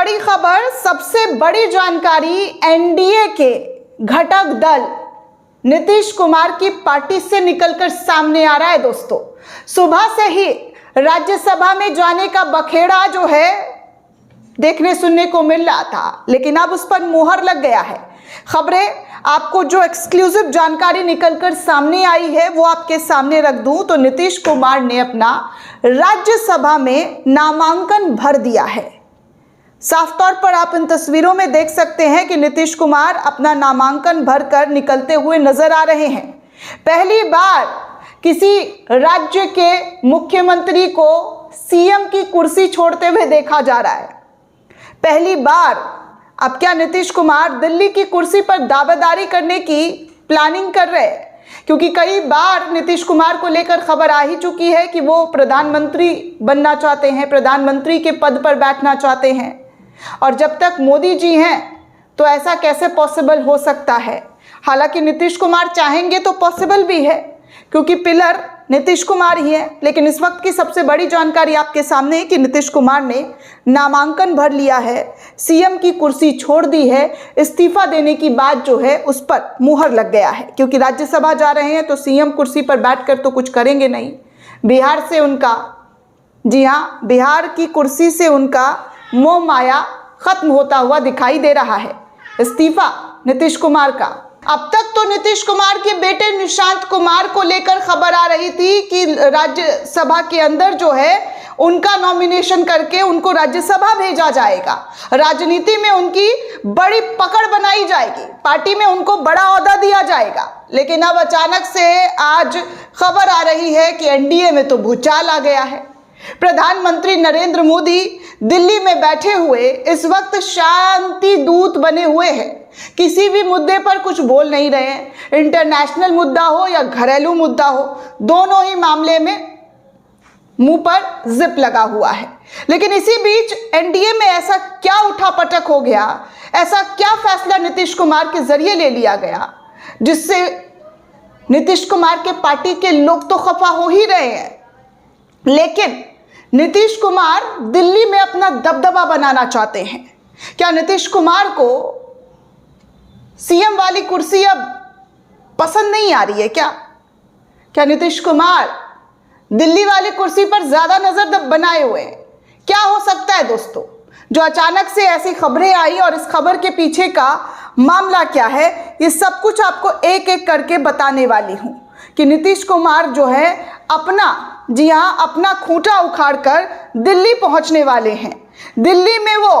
बड़ी खबर, सबसे बड़ी जानकारी एनडीए के घटक दल नीतीश कुमार की पार्टी से निकलकर सामने आ रहा है। दोस्तों, सुबह से ही राज्यसभा में जाने का बखेड़ा जो है देखने सुनने को मिल रहा था, लेकिन अब उस पर मुहर लग गया है। खबरें आपको जो एक्सक्लूसिव जानकारी निकलकर सामने आई है वो आपके सामने रख दूं तो नीतीश कुमार ने अपना राज्यसभा में नामांकन भर दिया है। साफ तौर पर आप इन तस्वीरों में देख सकते हैं कि नीतीश कुमार अपना नामांकन भरकर निकलते हुए नजर आ रहे हैं। पहली बार किसी राज्य के मुख्यमंत्री को सीएम की कुर्सी छोड़ते हुए देखा जा रहा है। पहली बार अब क्या नीतीश कुमार दिल्ली की कुर्सी पर दावेदारी करने की प्लानिंग कर रहे हैं? क्योंकि कई बार नीतीश कुमार को लेकर खबर आ ही चुकी है कि वो प्रधानमंत्री बनना चाहते हैं, प्रधानमंत्री के पद पर बैठना चाहते हैं। और जब तक मोदी जी हैं तो ऐसा कैसे पॉसिबल हो सकता है? हालांकि नीतीश कुमार चाहेंगे तो पॉसिबल भी है, क्योंकि पिलर नीतीश कुमार ही है। लेकिन इस वक्त की सबसे बड़ी जानकारी आपके सामने है कि नीतीश कुमार ने नामांकन भर लिया है, सीएम की कुर्सी छोड़ दी है। इस्तीफा देने की बात जो है उस पर मुहर लग गया है, क्योंकि राज्यसभा जा रहे हैं तो सीएम कुर्सी पर बैठकर तो कुछ करेंगे नहीं। बिहार से उनका, जी हाँ, बिहार की कुर्सी से उनका मोह माया खत्म होता हुआ दिखाई दे रहा है। इस्तीफा नीतीश कुमार का। अब तक तो नीतीश कुमार के बेटे निशांत कुमार को लेकर खबर आ रही थी कि राज्यसभा के अंदर जो है उनका नॉमिनेशन करके उनको राज्यसभा भेजा जाएगा, राजनीति में उनकी बड़ी पकड़ बनाई जाएगी, पार्टी में उनको बड़ा ओहदा दिया जाएगा। लेकिन अब अचानक से आज खबर आ रही है कि एनडीए में तो भूचाल आ गया है। प्रधानमंत्री नरेंद्र मोदी दिल्ली में बैठे हुए इस वक्त शांति दूत बने हुए हैं, किसी भी मुद्दे पर कुछ बोल नहीं रहे हैं। इंटरनेशनल मुद्दा हो या घरेलू मुद्दा हो, दोनों ही मामले में मुंह पर जिप लगा हुआ है। लेकिन इसी बीच एनडीए में ऐसा क्या उठापटक हो गया, ऐसा क्या फैसला नीतीश कुमार के जरिए ले लिया गया, जिससे नीतीश कुमार के पार्टी के लोग तो खफा हो ही रहे हैं। लेकिन नीतीश कुमार दिल्ली में अपना दबदबा बनाना चाहते हैं। क्या नीतीश कुमार को सीएम वाली कुर्सी अब पसंद नहीं आ रही है? क्या नीतीश कुमार दिल्ली वाली कुर्सी पर ज्यादा नजर बनाए हुए हैं? क्या हो सकता है दोस्तों, जो अचानक से ऐसी खबरें आई और इस खबर के पीछे का मामला क्या है, ये सब कुछ आपको एक एक करके बताने वाली हूं कि नीतीश कुमार जो है अपना, जी हाँ, अपना खूंटा उखाड़कर दिल्ली पहुंचने वाले हैं। दिल्ली में वो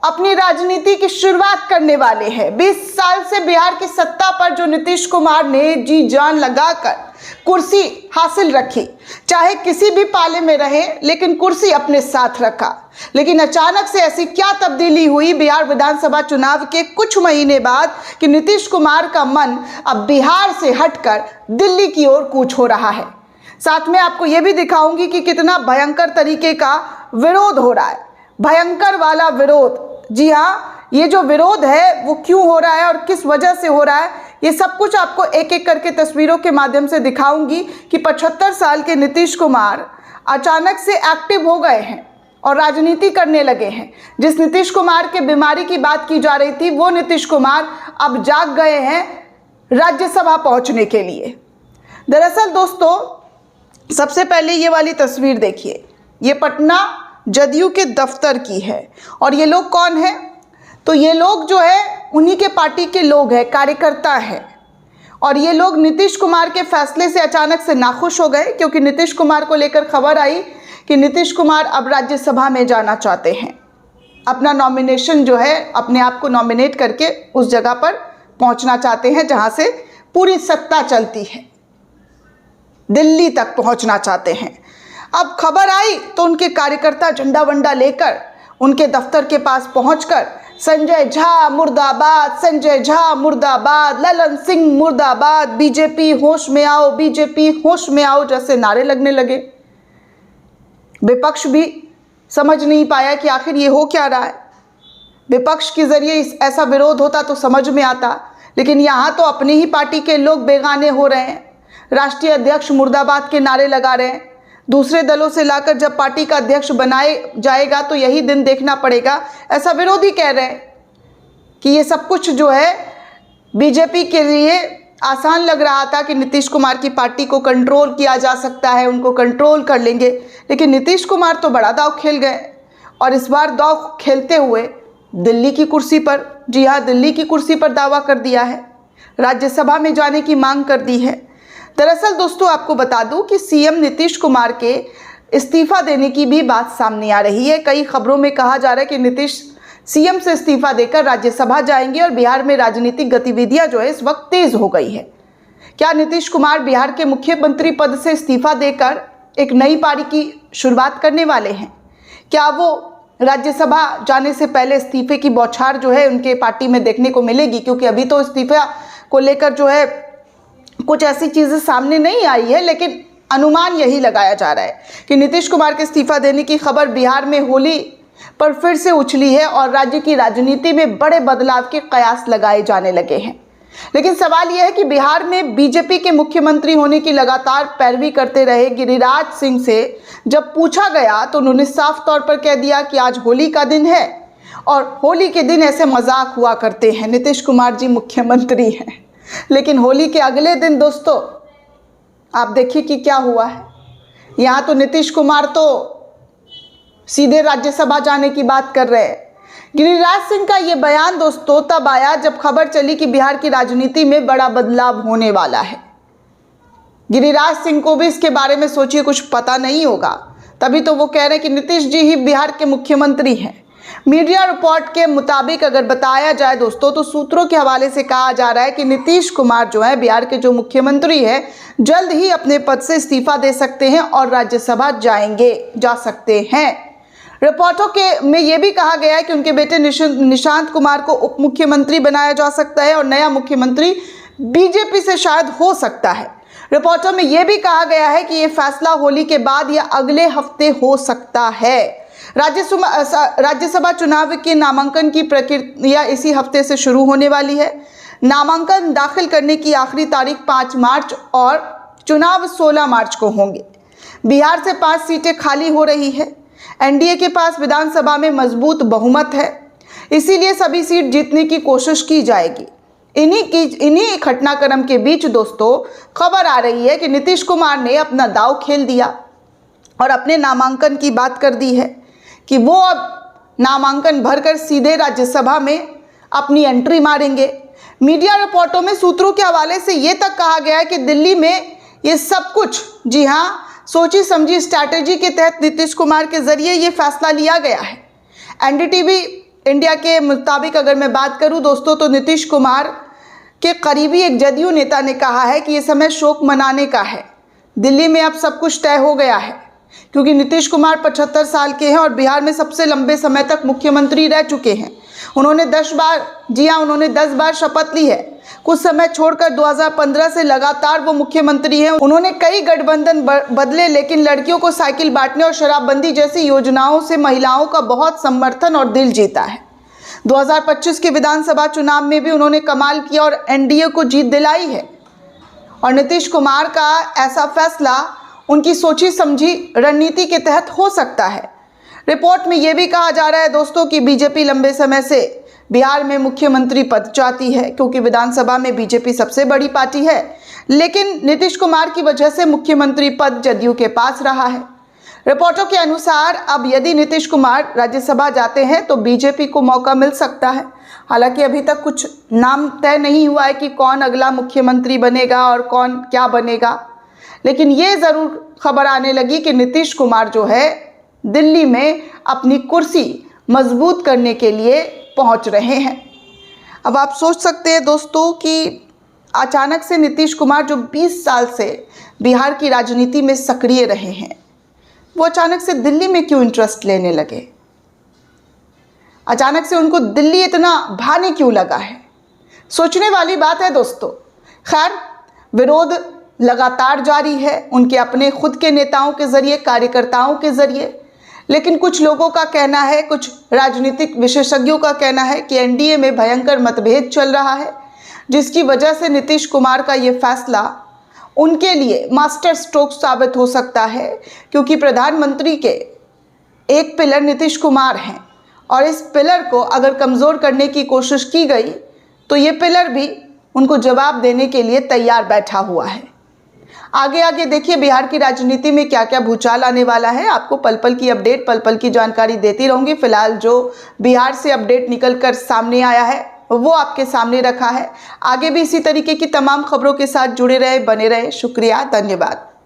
अपनी राजनीति की शुरुआत करने वाले हैं। 20 साल से बिहार की सत्ता पर जो नीतीश कुमार ने जी जान लगाकर कुर्सी हासिल रखी, चाहे किसी भी पाले में रहे, लेकिन कुर्सी अपने साथ रखा। लेकिन अचानक से ऐसी क्या तब्दीली हुई बिहार विधानसभा चुनाव के कुछ महीने बाद कि नीतीश कुमार का मन अब बिहार से हटकर दिल्ली की ओर कूच हो रहा है। साथ में आपको यह भी दिखाऊंगी कि कितना भयंकर तरीके का विरोध हो रहा है, भयंकर वाला विरोध। जी हाँ, ये जो विरोध है वो क्यों हो रहा है और किस वजह से हो रहा है, ये सब कुछ आपको एक एक करके तस्वीरों के माध्यम से दिखाऊंगी कि 75 साल के नीतीश कुमार अचानक से एक्टिव हो गए हैं और राजनीति करने लगे हैं। जिस नीतीश कुमार के बीमारी की बात की जा रही थी, वो नीतीश कुमार अब जाग गए हैं राज्यसभा पहुंचने के लिए। दरअसल दोस्तों, सबसे पहले ये वाली तस्वीर देखिए, ये पटना जदयू के दफ्तर की है। और ये लोग कौन है? तो ये लोग जो है उन्हीं के पार्टी के लोग हैं, कार्यकर्ता हैं। और ये लोग नीतीश कुमार के फैसले से अचानक से नाखुश हो गए, क्योंकि नीतीश कुमार को लेकर खबर आई कि नीतीश कुमार अब राज्यसभा में जाना चाहते हैं। अपना नॉमिनेशन जो है, अपने आप को नॉमिनेट करके उस जगह पर पहुंचना चाहते हैं जहां से पूरी सत्ता चलती है, दिल्ली तक पहुंचना चाहते हैं। अब खबर आई तो उनके कार्यकर्ता झंडा वंडा लेकर उनके दफ्तर के पास पहुंचकर संजय झा मुर्दाबाद, संजय झा मुर्दाबाद, ललन सिंह मुर्दाबाद, बीजेपी होश में आओ, बीजेपी होश में आओ जैसे नारे लगने लगे। विपक्ष भी समझ नहीं पाया कि आखिर ये हो क्या रहा है। विपक्ष के जरिए ऐसा विरोध होता तो समझ में आता, लेकिन यहाँ तो अपनी ही पार्टी के लोग बेगाने हो रहे हैं। राष्ट्रीय अध्यक्ष मुर्दाबाद के नारे लगा रहे हैं, दूसरे दलों से लाकर जब पार्टी का अध्यक्ष बनाए जाएगा तो यही दिन देखना पड़ेगा, ऐसा विरोधी कह रहे हैं कि ये सब कुछ जो है बीजेपी के लिए आसान लग रहा था कि नीतीश कुमार की पार्टी को कंट्रोल किया जा सकता है, उनको कंट्रोल कर लेंगे। लेकिन नीतीश कुमार तो बड़ा दांव खेल गए और इस बार दांव खेलते हुए दिल्ली की कुर्सी पर, जी हाँ, दिल्ली की कुर्सी पर दावा कर दिया है, राज्यसभा में जाने की मांग कर दी है। दरअसल दोस्तों आपको बता दूं कि सीएम नीतीश कुमार के इस्तीफा देने की भी बात सामने आ रही है। कई खबरों में कहा जा रहा है कि नीतीश सीएम से इस्तीफा देकर राज्यसभा जाएंगे और बिहार में राजनीतिक गतिविधियां जो है इस वक्त तेज हो गई है। क्या नीतीश कुमार बिहार के मुख्यमंत्री पद से इस्तीफा देकर एक नई पारी की शुरुआत करने वाले हैं? क्या वो राज्यसभा जाने से पहले इस्तीफे की बौछार जो है उनके पार्टी में देखने को मिलेगी? क्योंकि अभी तो इस्तीफा को लेकर जो है कुछ ऐसी चीज़ें सामने नहीं आई है, लेकिन अनुमान यही लगाया जा रहा है कि नीतीश कुमार के इस्तीफा देने की खबर बिहार में होली पर फिर से उछली है और राज्य की राजनीति में बड़े बदलाव के कयास लगाए जाने लगे हैं। लेकिन सवाल यह है कि बिहार में बीजेपी के मुख्यमंत्री होने की लगातार पैरवी करते रहे गिरिराज सिंह से जब पूछा गया तो उन्होंने साफ तौर पर कह दिया कि आज होली का दिन है और होली के दिन ऐसे मजाक हुआ करते हैं, नीतीश कुमार जी मुख्यमंत्री हैं। लेकिन होली के अगले दिन दोस्तों आप देखिए कि क्या हुआ है। यहाँ तो नीतीश कुमार तो सीधे राज्यसभा जाने की बात कर रहे हैं। गिरिराज सिंह का ये बयान दोस्तों तब आया जब खबर चली कि बिहार की राजनीति में बड़ा बदलाव होने वाला है। गिरिराज सिंह को भी इसके बारे में सोचिए कुछ पता नहीं होगा, तभी तो वो कह रहे हैं कि नीतीश जी ही बिहार के मुख्यमंत्री हैं। मीडिया रिपोर्ट के मुताबिक अगर बताया जाए दोस्तों तो सूत्रों के हवाले से कहा जा रहा है कि नीतीश कुमार जो है बिहार के जो मुख्यमंत्री हैं जल्द ही अपने पद से इस्तीफा दे सकते हैं और राज्यसभा जा सकते हैं। रिपोर्टों के में यह भी कहा गया है कि उनके बेटे निशांत कुमार को उप मुख्यमंत्री बनाया जा सकता है और नया मुख्यमंत्री बीजेपी से शायद हो सकता है। रिपोर्टों में यह भी कहा गया है कि यह फैसला होली के बाद या अगले हफ्ते हो सकता है। राज्यसभा चुनाव के नामांकन की प्रक्रिया इसी हफ्ते से शुरू होने वाली है। नामांकन दाखिल करने की आखिरी तारीख 5 मार्च और चुनाव 16 मार्च को होंगे। बिहार से 5 सीटें खाली हो रही है। एनडीए के पास विधानसभा में मजबूत बहुमत है, इसीलिए सभी सीट जीतने की कोशिश की जाएगी। इन्हीं घटनाक्रम के बीच दोस्तों खबर आ रही है कि नीतीश कुमार ने अपना दांव खेल दिया और अपने नामांकन की बात कर दी है कि वो अब नामांकन भरकर सीधे राज्यसभा में अपनी एंट्री मारेंगे। मीडिया रिपोर्टों में सूत्रों के हवाले से ये तक कहा गया है कि दिल्ली में ये सब कुछ, जी हाँ, सोची समझी स्ट्रैटेजी के तहत नीतीश कुमार के जरिए ये फैसला लिया गया है। एनडीटीवी इंडिया के मुताबिक अगर मैं बात करूं दोस्तों तो नीतीश कुमार के करीबी एक जदयू नेता ने कहा है कि ये समय शोक मनाने का है। दिल्ली में अब सब कुछ तय हो गया है क्योंकि नीतीश कुमार 75 साल के हैं और बिहार में सबसे लंबे समय तक मुख्यमंत्री रह चुके हैं। उन्होंने 10 बार शपथ ली है। कुछ समय छोड़कर 2015 से लगातार वो मुख्यमंत्री हैं। उन्होंने कई गठबंधन बदले, लेकिन लड़कियों को साइकिल बांटने और शराबबंदी जैसी योजनाओं से महिलाओं का बहुत समर्थन और दिल जीता है। 2025 के विधानसभा चुनाव में भी उन्होंने कमाल किया और एनडीए को जीत दिलाई है। और नीतीश कुमार का ऐसा फैसला उनकी सोची समझी रणनीति के तहत हो सकता है। रिपोर्ट में यह भी कहा जा रहा है दोस्तों कि बीजेपी लंबे समय से बिहार में मुख्यमंत्री पद चाहती है क्योंकि विधानसभा में बीजेपी सबसे बड़ी पार्टी है, लेकिन नीतीश कुमार की वजह से मुख्यमंत्री पद जदयू के पास रहा है। रिपोर्टों के अनुसार अब यदि नीतीश कुमार राज्यसभा जाते हैं तो बीजेपी को मौका मिल सकता है। हालांकि अभी तक कुछ नाम तय नहीं हुआ है कि कौन अगला मुख्यमंत्री बनेगा और कौन क्या बनेगा, लेकिन ये ज़रूर खबर आने लगी कि नीतीश कुमार जो है दिल्ली में अपनी कुर्सी मजबूत करने के लिए पहुंच रहे हैं। अब आप सोच सकते हैं दोस्तों कि अचानक से नीतीश कुमार जो 20 साल से बिहार की राजनीति में सक्रिय रहे हैं, वो अचानक से दिल्ली में क्यों इंटरेस्ट लेने लगे? अचानक से उनको दिल्ली इतना भाने क्यों लगा है? सोचने वाली बात है दोस्तों। खैर, विरोध लगातार जारी है उनके अपने खुद के नेताओं के जरिए, कार्यकर्ताओं के जरिए, लेकिन कुछ लोगों का कहना है, कुछ राजनीतिक विशेषज्ञों का कहना है कि एनडीए में भयंकर मतभेद चल रहा है, जिसकी वजह से नीतीश कुमार का ये फैसला उनके लिए मास्टर स्ट्रोक साबित हो सकता है, क्योंकि प्रधानमंत्री के एक पिलर नीतीश कुमार हैं और इस पिलर को अगर कमज़ोर करने की कोशिश की गई तो ये पिलर भी उनको जवाब देने के लिए तैयार बैठा हुआ है। आगे आगे देखिए बिहार की राजनीति में क्या क्या भूचाल आने वाला है। आपको पल पल की अपडेट, पल पल की जानकारी देती रहूंगी। फिलहाल जो बिहार से अपडेट निकल कर सामने आया है वो आपके सामने रखा है। आगे भी इसी तरीके की तमाम खबरों के साथ जुड़े रहे, बने रहे। शुक्रिया, धन्यवाद।